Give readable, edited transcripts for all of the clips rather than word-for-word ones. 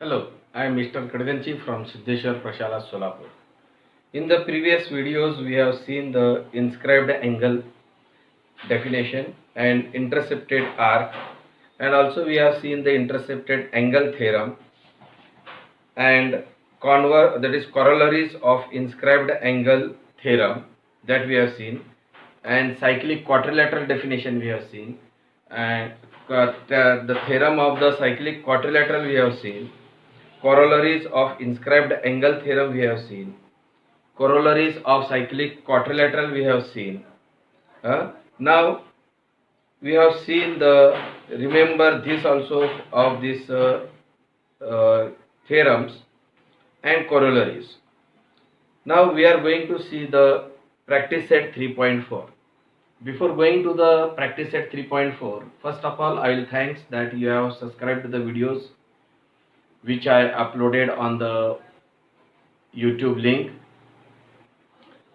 Hello, I am Mr. Kadganchi from Siddheshwar Prashala, Solapur. In the previous videos, we have seen the inscribed angle definition and intercepted arc, and also we have seen the intercepted angle theorem and that is corollaries of inscribed angle theorem that we have seen, and cyclic quadrilateral definition we have seen, and the theorem of the cyclic quadrilateral we have seen. Corollaries of inscribed angle theorem we have seen. Corollaries of cyclic quadrilateral we have seen. Now we have seen remember this also of these theorems and corollaries. Now we are going to see the practice set 3.4. Before going to the practice set 3.4, first of all I will thanks that you have subscribed to the videos which I uploaded on the YouTube link.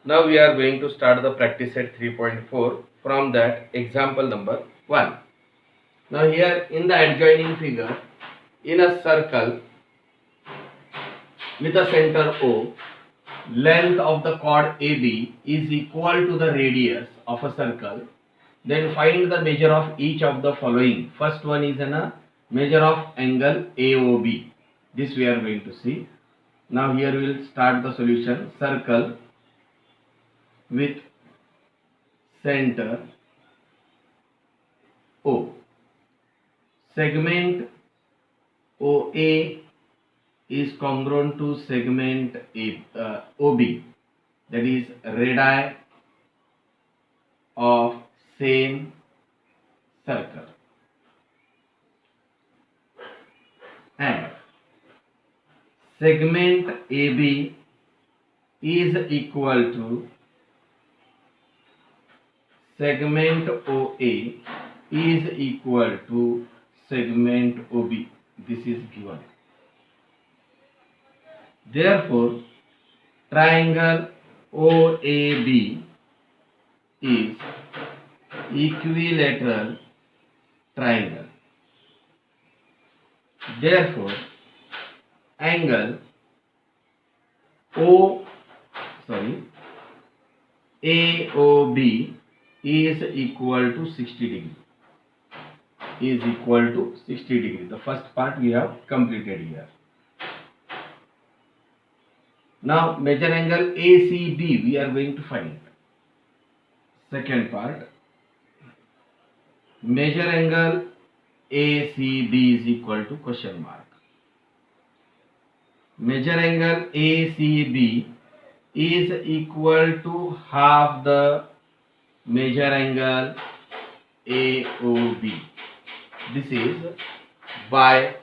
Now we are going to start the practice set 3.4 from that example number 1. Now here in the adjoining figure, in a circle with a center O, length of the chord AB is equal to the radius of a circle. Then find the measure of each of the following. First one is a measure of angle AOB. This we are going to see. Now here we will start the solution. Circle with center O. Segment OA is congruent to segment OB, that is radii of same circle, and segment AB is equal to segment OA is equal to segment OB. This is given. Therefore, triangle OAB is equilateral triangle. Therefore, angle AOB is equal to 60 degree. Is equal to 60 degree. The first part we have completed here. Now measure angle ACB we are going to find. Second part, measure angle ACB is equal to question mark. Measure angle ACB is equal to half the measure angle AOB. This is by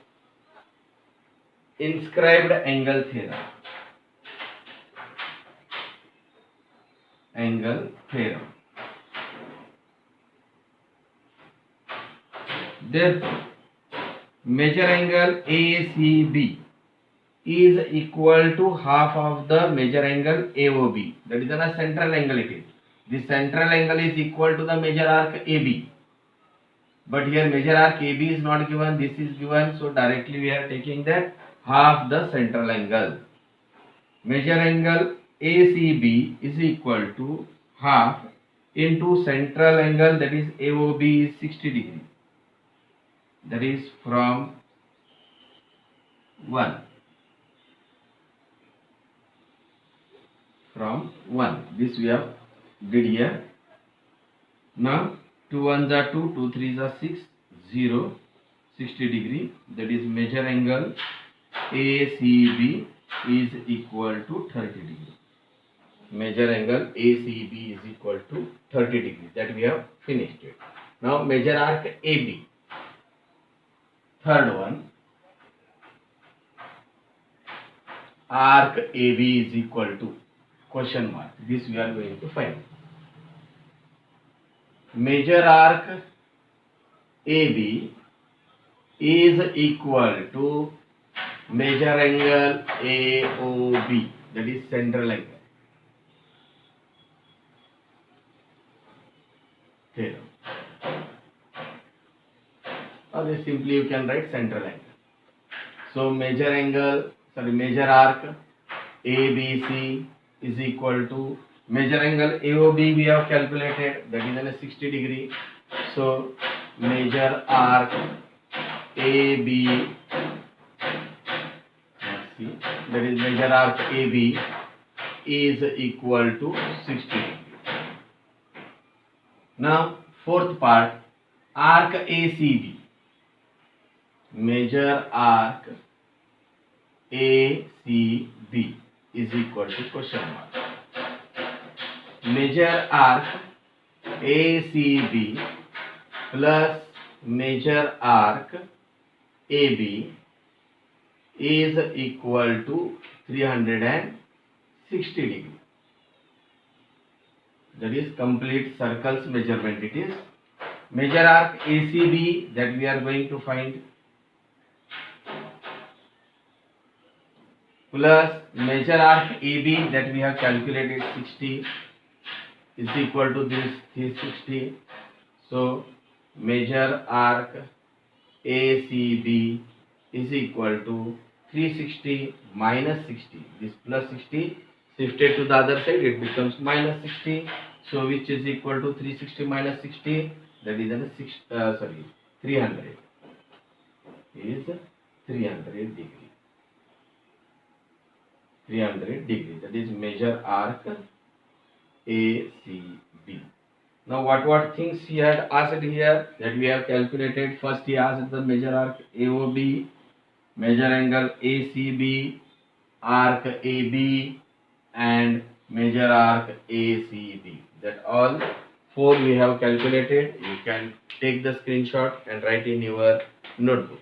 inscribed angle theorem. Angle theorem. Therefore, measure angle ACB is equal to half of the measure angle AOB. That is a central angle it is. The central angle is equal to the measure arc AB. But here measure arc AB is not given, this is given, so directly we are taking that half the central angle. Measure angle ACB is equal to half into central angle, that is AOB is 60 degree. That is from 1. From 1. This we have did here. Now 2 1s are 2, 2 3s are 6, 0, 60 degree. That is measure angle ACB is equal to 30 degree. Measure angle ACB is equal to 30 degree. That we have finished it. Now measure arc AB. Third one, arc AB is equal to question mark. This we are going to find. Measure arc AB is equal to measure angle AOB, that is central angle theorem. Or simply you can write central angle. So measure arc ABC is equal to measure angle AOB we have calculated, that is in 60 degree. So measure arc AB, let's see, that is measure arc AB is equal to 60 degree. Now fourth part, arc ACB. Measure arc ACB is equal to question mark. Measure arc ACB plus measure arc AB is equal to 360 degree. That is complete circles measurement. It is measure arc ACB that we are going to find plus measure arc AB that we have calculated 60 is equal to this 360. So measure arc ACB is equal to 360 minus 60. This plus 60 shifted to the other side, it becomes minus 60. So which is equal to 360 minus 60, that is 300 is 300 degree. 300 degree, that is measure arc ACB. Now what things he had asked here, that we have calculated. First he asked the measure arc AOB, measure angle ACB, arc AB and measure arc ACB. That all four we have calculated. You can take the screenshot and write in your notebook.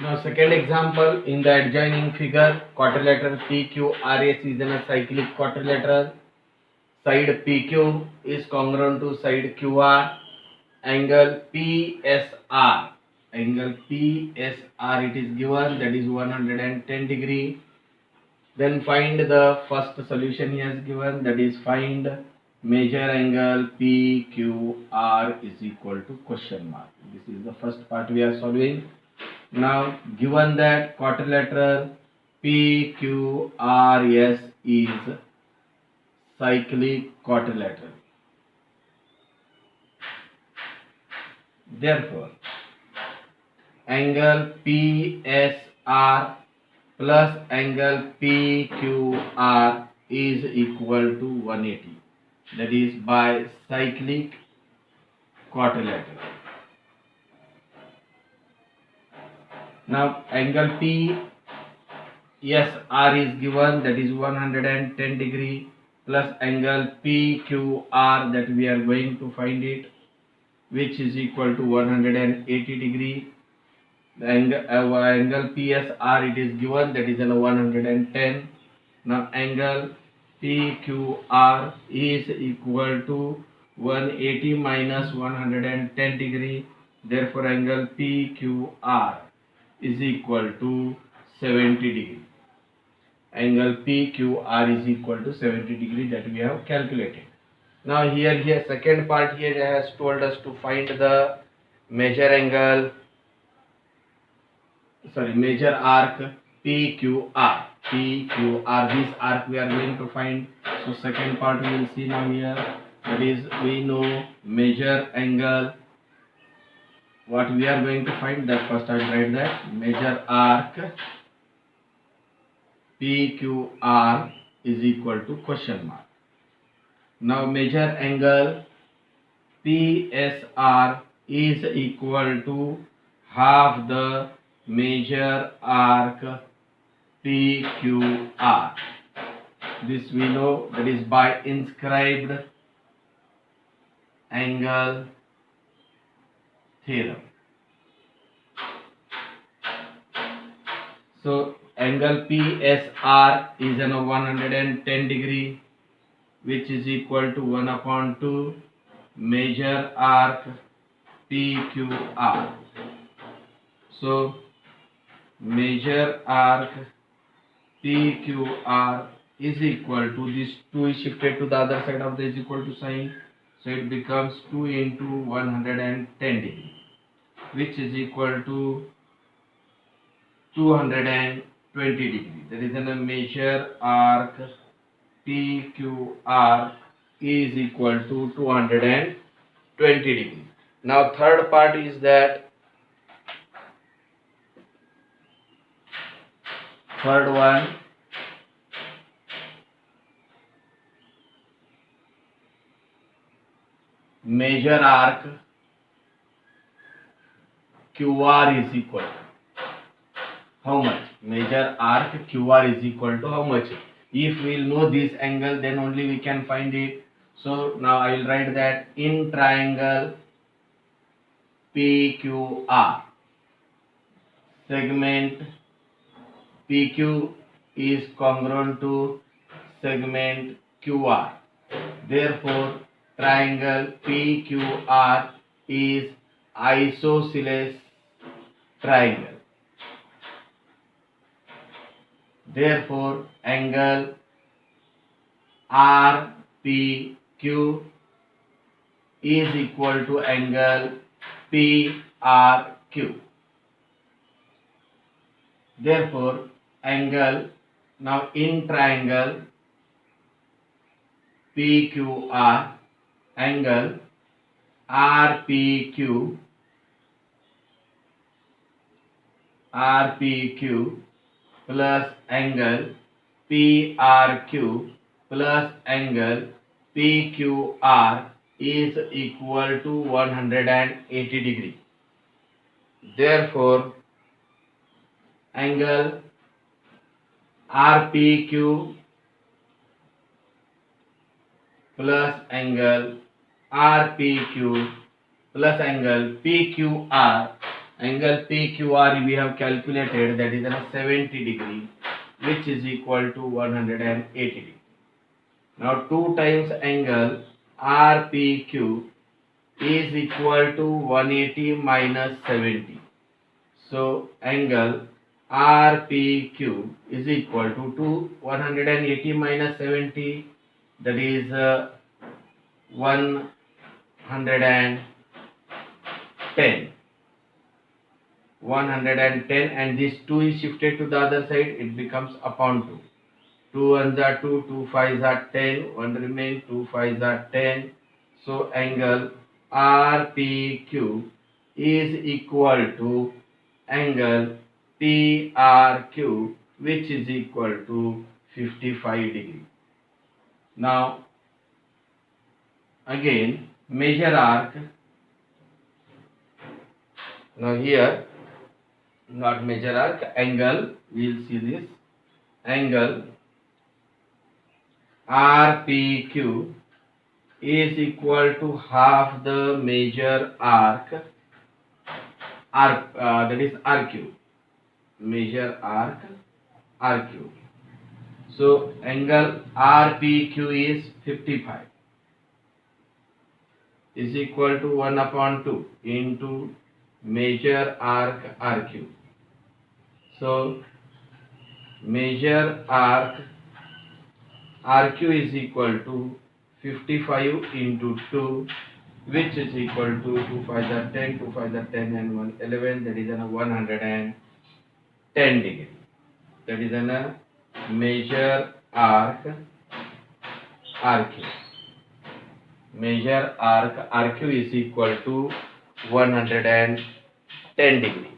Now second example, in the adjoining figure, quadrilateral PQRS is a cyclic quadrilateral. Side PQ is congruent to side QR. Angle PSR it is given, that is 110 degree. Then find the first solution he has given, that is find measure angle PQR is equal to question mark. This is the first part we are solving. Now given that quadrilateral PQRS is cyclic quadrilateral, therefore angle PSR plus angle PQR is equal to 180, that is by cyclic quadrilateral. Now angle PSR is given, that is 110 degree, plus angle PQR that we are going to find it, which is equal to 180 degree. The angle PSR it is given, that is 110. Now angle PQR is equal to 180 minus 110 degree. Therefore angle PQR is equal to 70 degree. Angle PQR is equal to 70 degree that we have calculated. Now here second part here has told us to find the measure arc PQR. This arc we are going to find. So second part we will see now here. That is, we know measure angle. What we are going to find, that first I will write that measure arc PQR is equal to question mark. Now measure angle PSR is equal to half the measure arc PQR. This we know, that is by inscribed angle theorem. So angle PSR is 110 degree, which is equal to 1/2 measure arc PQR. So measure arc PQR is equal to, this 2 is shifted to the other side of the is equal to sign, so it becomes 2 into 110 degree, which is equal to 220 degree. That is a measure arc PQR is equal to 220 degree. Now third part is that, third one, measure arc QR is equal to how much? Measure arc QR is equal to how much? If we will know this angle, then only we can find it. So now I will write that in triangle PQR, segment PQ is congruent to segment QR. Therefore, triangle PQR is isosceles triangle. Therefore, angle RPQ is equal to angle PRQ. Therefore, angle, now in triangle PQR, angle RPQ plus angle PRQ plus angle PQR is equal to 180 degree. Therefore, angle RPQ plus angle RPQ plus angle PQR, angle PQR we have calculated, that is a 70 degree, which is equal to 180 degree. Now 2 times angle RPQ is equal to 180 minus 70. So angle RPQ is equal to 180 minus 70, that is 110. 110, and this 2 is shifted to the other side, it becomes upon 2. 2 ones are 2, 2 5s are 10, 1 remain, 2 5s are 10. So angle RPQ is equal to angle PRQ, which is equal to 55 degree. Now again, measure arc. Now here, not measure arc, angle, we will see this angle RPQ is equal to half the measure arc, that is RQ, measure arc RQ. So angle RPQ is 55 is equal to 1 upon 2 into measure arc RQ. So measure arc RQ is equal to 55 into 2, which is equal to 2 5 are 10, 2 5 are 10 and 1 11, that is a 110 degree. That is a measure arc RQ. Measure arc RQ is equal to 110 degree.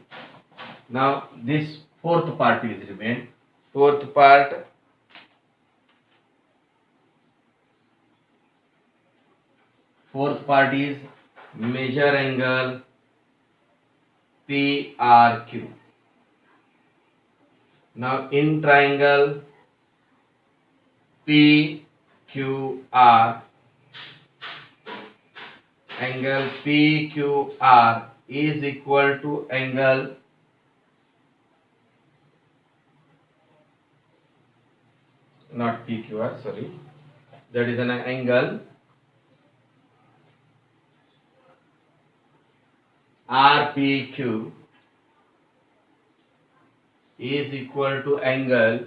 Now this fourth part is remained. Fourth part, is measure angle PRQ. Now in triangle PQR, angle PQR is equal to angle not PQR, sorry, that is an angle RPQ is equal to angle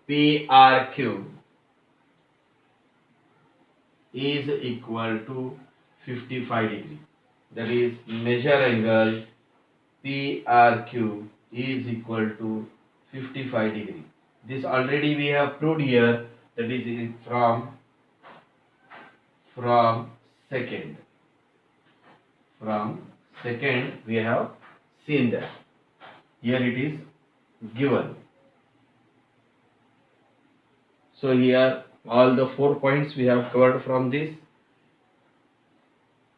PRQ is equal to 55 degree. That is, measure angle PRQ is equal to 55 degree. This already we have proved here. That is from second. From second we have seen that. Here it is given. So here all the 4 points we have covered from this.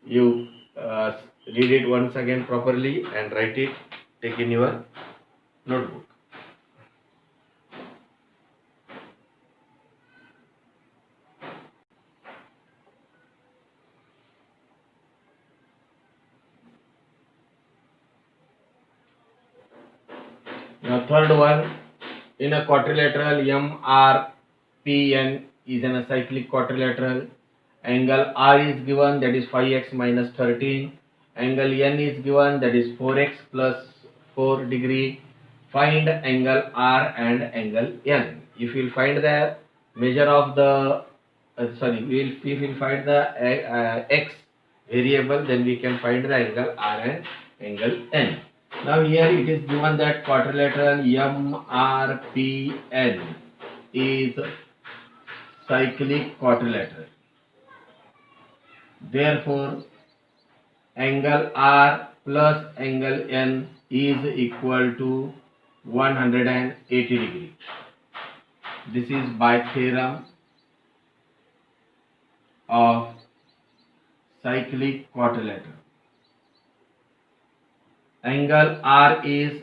You read it once again properly and write it. Take in your notebook. Now third one, in a quadrilateral MRPN is in a cyclic quadrilateral. Angle R is given, that is 5x minus 13. Angle N is given, that is 4x plus 4 degree. Find angle R and angle N. If you will find the measure of the if we will find the x variable, then we can find the angle R and angle N. Now here it is given that quadrilateral MRPN is cyclic quadrilateral. Therefore, angle R plus angle N is equal to 180 degree. This is by theorem of cyclic quadrilateral. Angle R is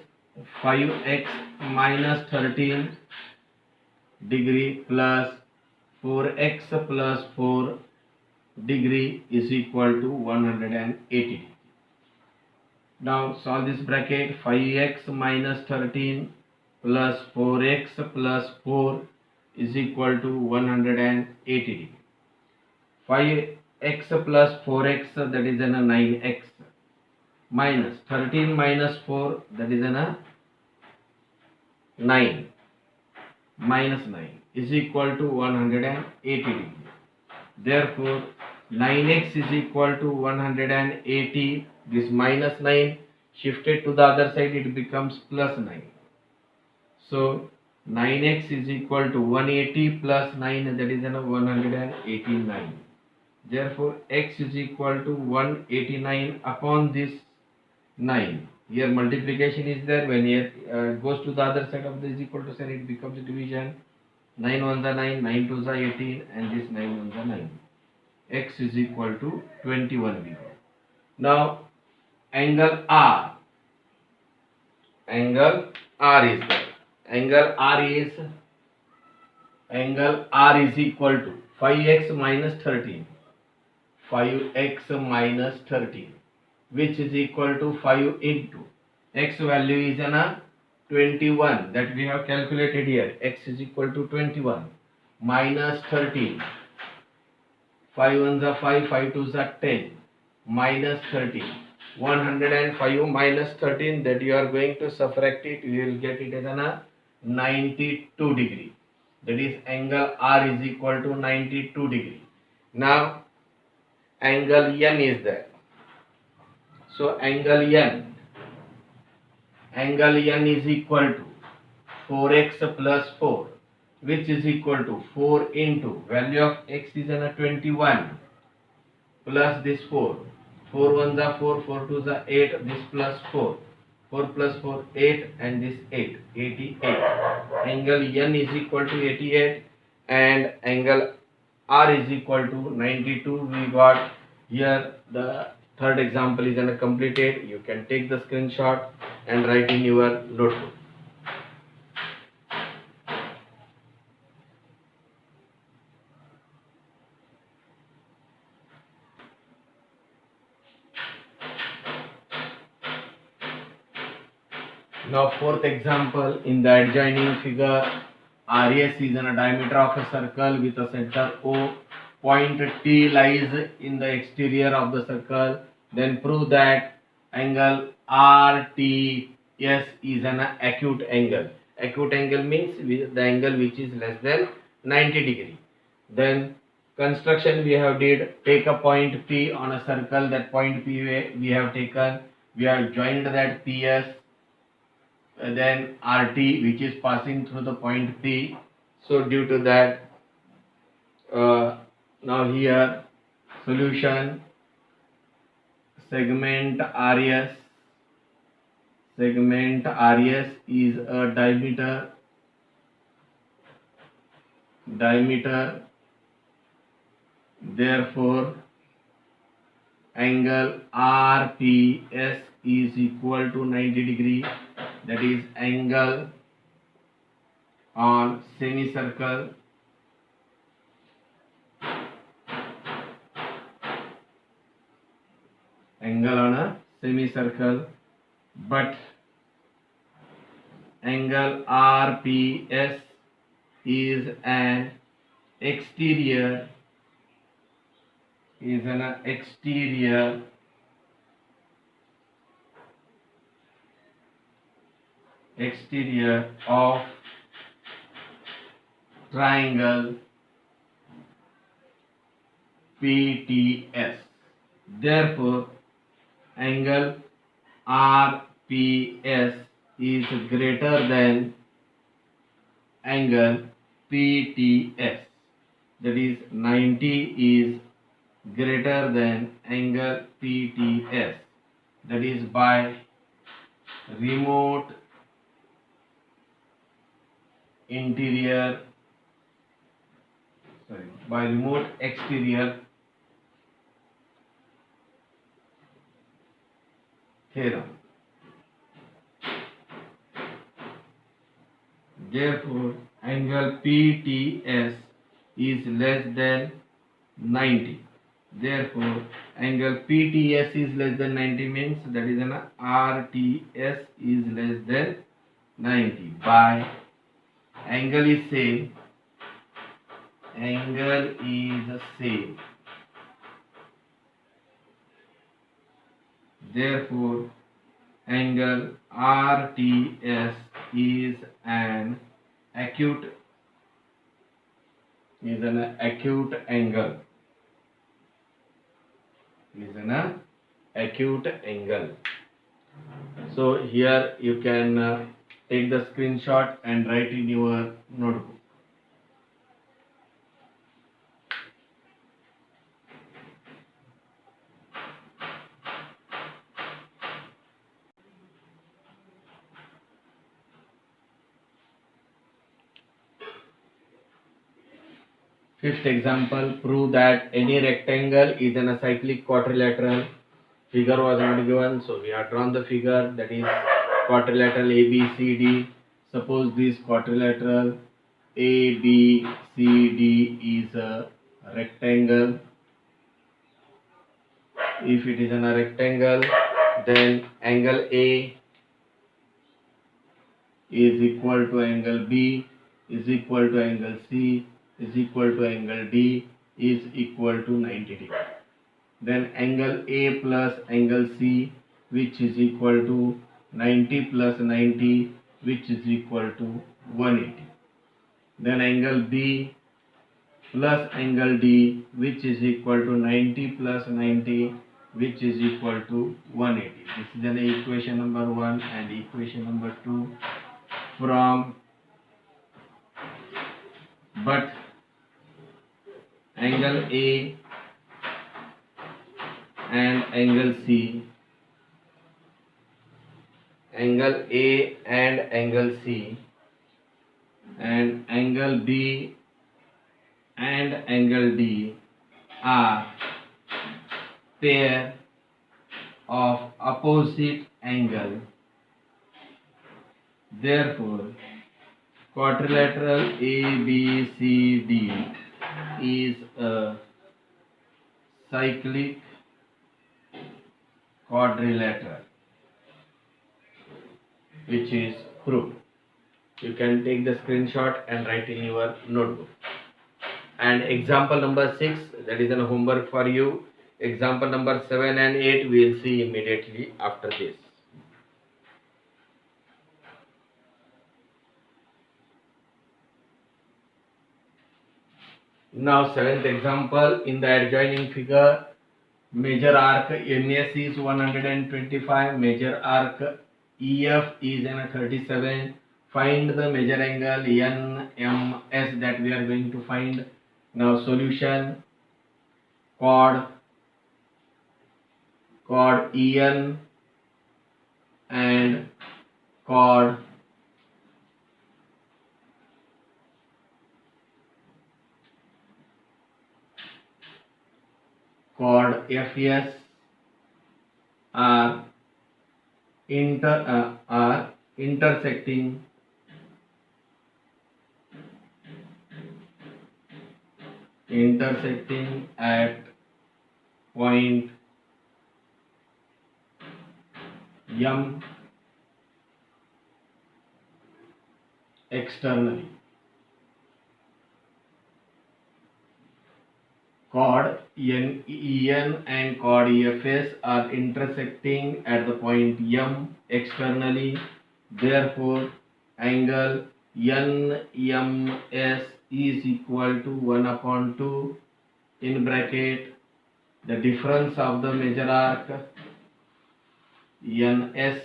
5x minus 13 degree plus 4x plus 4 degree is equal to 180 degree. Now solve this bracket. 5x minus 13 plus 4x plus 4 is equal to 180 degree. 5x plus 4x, that is an 9x, minus 13 minus 4, that is an 9, minus 9 is equal to 180 degree. Therefore 9x is equal to 180. This minus 9 shifted to the other side, it becomes plus 9. So 9x is equal to 180 plus 9, that is 189. Therefore x is equal to 189 upon this 9. Here multiplication is there. When it goes to the other side of the is equal to sign, it becomes division. 9 1s are 9, 9 2s are 18, and this 9 1s are 9. X is equal to 21 we got. Now angle R. Angle R is there. Angle R is equal to 5x minus 13. 5x minus 13, which is equal to 5 into x value is 21 that we have calculated here. X is equal to 21 minus 13. 5 1s are 5, 5 2s are 10, minus 13. 105 minus 13, that you are going to subtract it, you will get it as 92 degree. That is angle R is equal to 92 degree. Now angle N is there. So angle N is equal to 4x plus 4, which is equal to 4 into value of x is 21 plus this 4. 4 1s are 4, 4 2s are 8, this plus 4. 4 plus 4, 8, and this 8, 88. Angle N is equal to 88 and angle R is equal to 92. We got here. The third example is completed. You can take the screenshot and write in your notebook. Now fourth example, in the adjoining figure, RS is a diameter of a circle with a center O. Point T lies in the exterior of the circle. Then prove that angle RTS is an acute angle. Acute angle means the angle which is less than 90 degree. Then construction we have did, take a point P on a circle. That point P we have taken, we have joined that PS, then RT which is passing through the point P. So due to that, now here solution, segment RS is a diameter, therefore angle RPS is equal to 90 degree, that is angle on semicircle. Angle on a semicircle, but angle RPS is an exterior of triangle PTS. Therefore angle RPS is greater than angle PTS, that is 90 is greater than angle PTS, that is by remote exterior theorem. Therefore angle PTS is less than 90. Therefore angle PTS is less than 90 means that is an RTS is less than 90 by angle is same. Therefore angle RTS is an acute angle. So here you can take the screenshot and write in your notebook. Fifth example, prove that any rectangle is an acyclic quadrilateral. Figure was not given, so we have drawn the figure, that is quadrilateral ABCD. Suppose this quadrilateral ABCD is a rectangle. If it is in a rectangle, then angle A is equal to angle B is equal to angle C is equal to angle D is equal to 90 degree. Then angle A plus angle C, which is equal to 90 plus 90, which is equal to 180. Then angle B plus angle D, which is equal to 90 plus 90, which is equal to 180. This is an equation number 1 and equation number 2 from, but angle A and angle C, angle A and angle C, and angle B and angle D are pair of opposite angle. Therefore quadrilateral ABCD is a cyclic quadrilateral, which is proved. You can take the screenshot and write in your notebook. And example number 6, that is a homework for you. Example number 7 and 8 we will see immediately after this. Now seventh example, in the adjoining figure, major arc NS is 125, major arc EF is 37. Find the major angle NMS that we are going to find. Now solution, chord EN and chord FS are intersecting at point M externally. Chord EN and chord EFS are intersecting at the point M externally. Therefore, angle NMS is equal to 1 upon 2 in bracket the difference of the major arc NS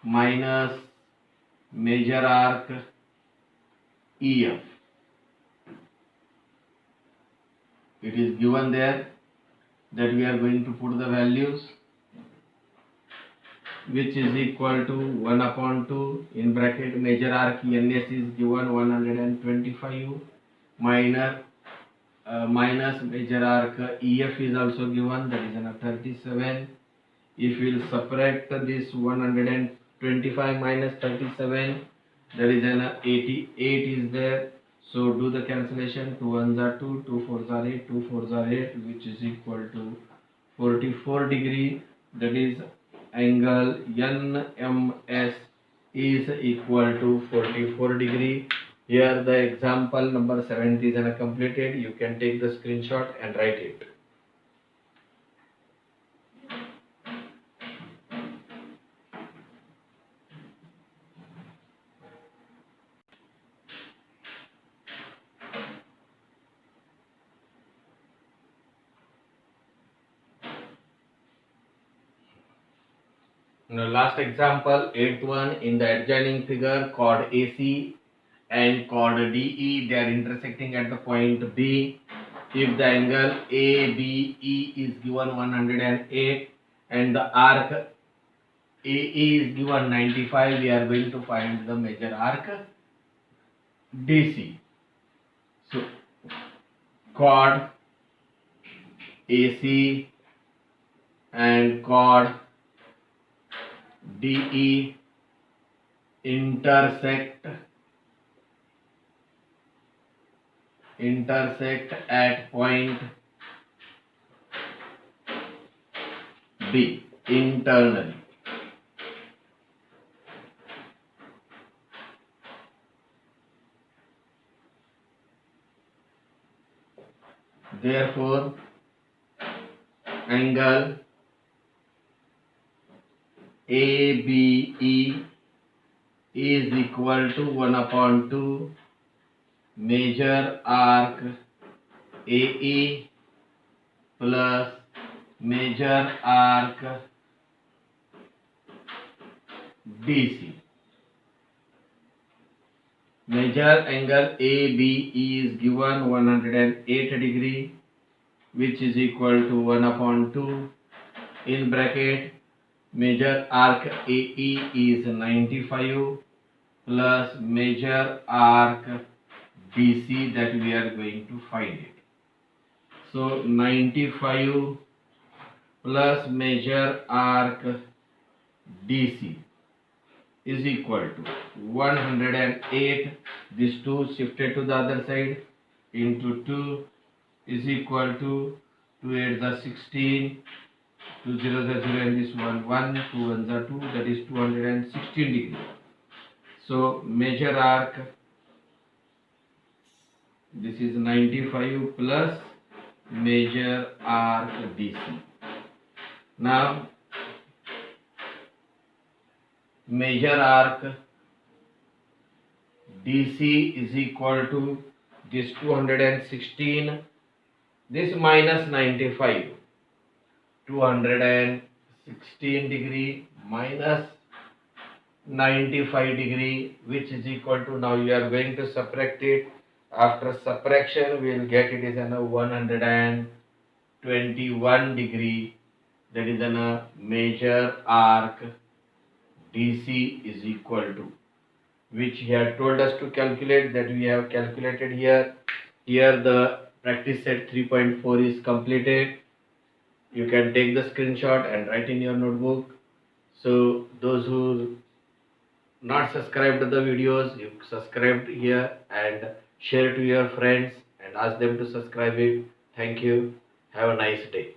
minus major arc EF. It is given there that we are going to put the values, which is equal to 1 upon 2 in bracket major arc NS is given 125 minus major arc EF is also given, that is 37. If we will subtract this 125 minus 37, there is an 88 is there. So do the cancellation. 2 1s are 2, 2 4s are 8, 2 4s are 8, which is equal to 44 degree. That is angle NMS is equal to 44 degree. Here the example number 70 is completed. You can take the screenshot and write it. Now last example, 8th one, in the adjoining figure, chord AC and chord DE, they are intersecting at the point B. If the angle ABE is given 108 and the arc AE is given 95, we are going to find the major arc DC. So chord AC and chord DE intersect at point B internally. Therefore, angle ABE is equal to 1 upon 2 major arc AE plus major arc DC. Major angle ABE is given 108 degree, which is equal to 1 upon 2 in bracket major arc AE is 95 plus major arc DC that we are going to find it. So 95 plus major arc DC is equal to 108. This 2 shifted to the other side into 2 is equal to 2 8 the 16. 2 0 the 0 and this 1 1, 2 1 the 2, that is 216 degree. So major arc, this is 95 plus major arc DC. Now major arc DC is equal to this 216, this minus 95, 216 degree minus 95 degree, which is equal to, now you are going to subtract it. After subtraction we will get it is an 121 degree, that is a major arc DC is equal to, which he had told us to calculate, that we have calculated here. Here the practice set 3.4 is completed. You can take the screenshot and write in your notebook. So those who not subscribed to the videos, you subscribe here and share to your friends and ask them to subscribe it. Thank you. Have a nice day.